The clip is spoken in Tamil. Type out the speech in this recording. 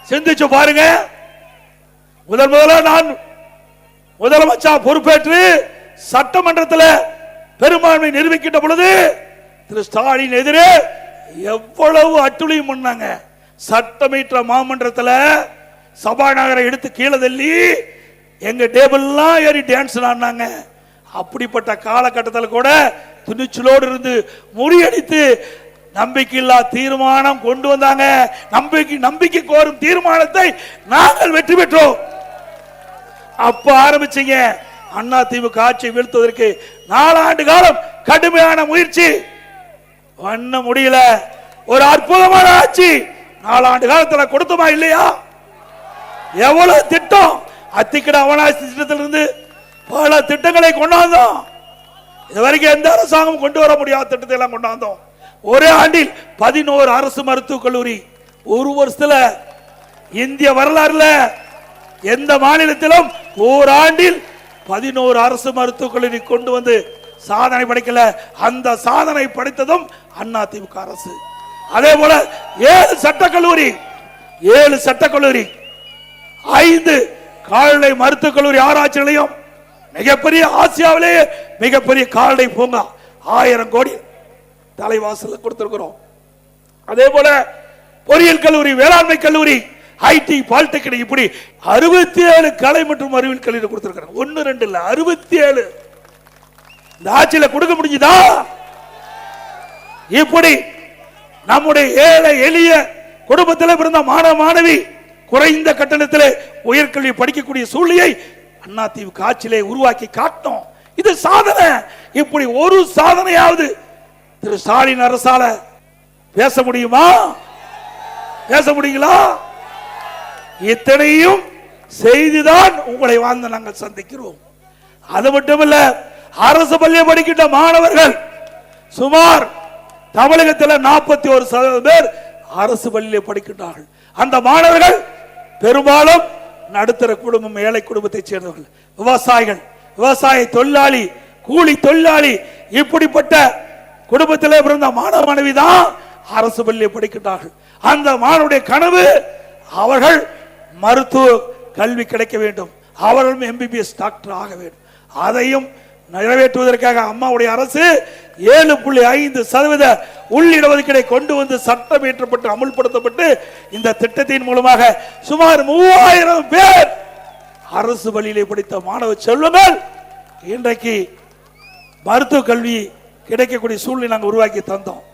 சிந்திச்சு பாருங்க. முதல்ல நான் முதலமைச்சர் பொறுப்பேற்று சட்டமன்றத்தில் பெரும்பான்மை நிரூபிக்கின்ற பொழுது திரு ஸ்டாலின் எதிரே எவ்வளவு அட்டுழியம் பண்ணாங்க. சட்டமன்ற மாமன்றத்தில் சபாநாயகரை எடுத்து கீழே தள்ளி எங்க டேபிள்லாம் ஏறி டான்ஸ் ஆடினாங்க. அப்படிப்பட்ட காலகட்டத்தில் கூட துணிச்சலோடு இருந்து முறியடித்து நம்பிக்கையில்லா தீர்மானம் கொண்டு வந்தாங்க. நம்பிக்கை கோரும் தீர்மானத்தை நாங்கள் வெற்றி பெற்றோம். அப்ப ஆரம்பிச்சீங்க அண்ணா திமுக ஆட்சியை வீழ்த்துவதற்கு 4 ஆண்டு காலம் கடுமையான முயற்சி பண்ண முடியல. ஒரு அற்புதமான ஆட்சி 4 ஆண்டு காலத்தில் கொடுத்தமா இல்லையா? எவ்வளவு திட்டம், அத்திக்கட அவனாசி திட்டத்திலிருந்து பல திட்டங்களை கொண்டாந்தோம். இதுவரைக்கும் எந்த அரசாங்கம் கொண்டு வர முடியாத திட்டத்தை எல்லாம் கொண்டாந்தோம். ஒரே ஆண்டில் 11 அரசு மருத்துவக் கல்லூரி. ஒரு வருஷத்துல இந்திய வரலாறுல எந்த மாநிலத்திலும் ஓராண்டில் 11 அரசு மருத்துவக் கல்லூரி கொண்டு வந்து சாதனை படைக்கல. அந்த சாதனை படைத்ததும் அண்ணா திமுக அரசு. அதே போல 7 சட்டக்கல்லூரி, 5 கால்நடை மருத்துவக் கல்லூரி ஆராய்ச்சி நிலையம், மிகப்பெரிய ஆசியாவிலேயே மிகப்பெரிய கால்நடை பூங்கா 1000 கோடி தலைவாசல் கொடுத்திருக்கிறோம். அதே போல பொறியியல் கல்லூரி, வேளாண்மை கல்லூரி, ஐடி, பாலிடெக்னிக், இப்படி 67 கலை மற்றும் அறிவியல் கல்லூரி கொடுத்திருக்கிறோம். 1 2 இல்ல, 67. இந்த ஆட்சியில கொடுக்க முடிஞ்சதா? இப்படி நம்முடைய ஏழை எளிய குடும்பத்தில் பிறந்த மாணவ மாணவி குறைந்த கட்டணத்தில் உயர்கல்வி படிக்கக்கூடிய சூழ்நிலையை அதிமுக ஆட்சியிலே உருவாக்கி காட்டணும். இது சாதனை. இப்படி ஒரு சாதனையாவது திரு ஸ்டாலின் அரசால பேச முடியுமா? பேச முடியுங்களா? இத்தனையும் செய்துதான் உங்களை வாழ்ந்து நாங்கள் சந்திக்கிறோம். அது மட்டுமல்ல, அரசு பள்ளியை படிக்கின்ற மாணவர்கள் சுமார் தமிழகத்தில் 41% பேர் அரசு பள்ளியிலே படிக்கின்றார்கள். அந்த மாணவர்கள் பெரும்பாலும் நடுத்தர குடும்பம், ஏழை குடும்பத்தை சேர்ந்தவர்கள், விவசாயிகள், விவசாய தொழிலாளி, கூலி தொழிலாளி, இப்படிப்பட்ட குடும்பத்திலே பிறந்த மாணவ மாணவி தான் அரசு பள்ளியை படிக்கின்றார்கள். அந்த மாணவருடைய கனவு அவர்கள் மருத்துவ கல்வி கிடைக்க வேண்டும், அவர்களும் MBBS டாக்டர் ஆக வேண்டும். அதையும் நிறைவேற்றுவதற்காக அம்மாவுடைய அரசு 7.5% உள்ளிடஒதுக்கீடை கொண்டு வந்து சட்டம் இயற்றப்பட்டு அமுல்படுத்தப்பட்டு இந்த திட்டத்தின் மூலமாக சுமார் 3000 பேர் அரசு பள்ளியிலே படித்த மாணவ செல்வங்கள் இன்றைக்கு மருத்துவ கல்வி கிடைக்கக்கூடிய சூழ்நிலை நாங்கள் உருவாக்கி தந்தோம்.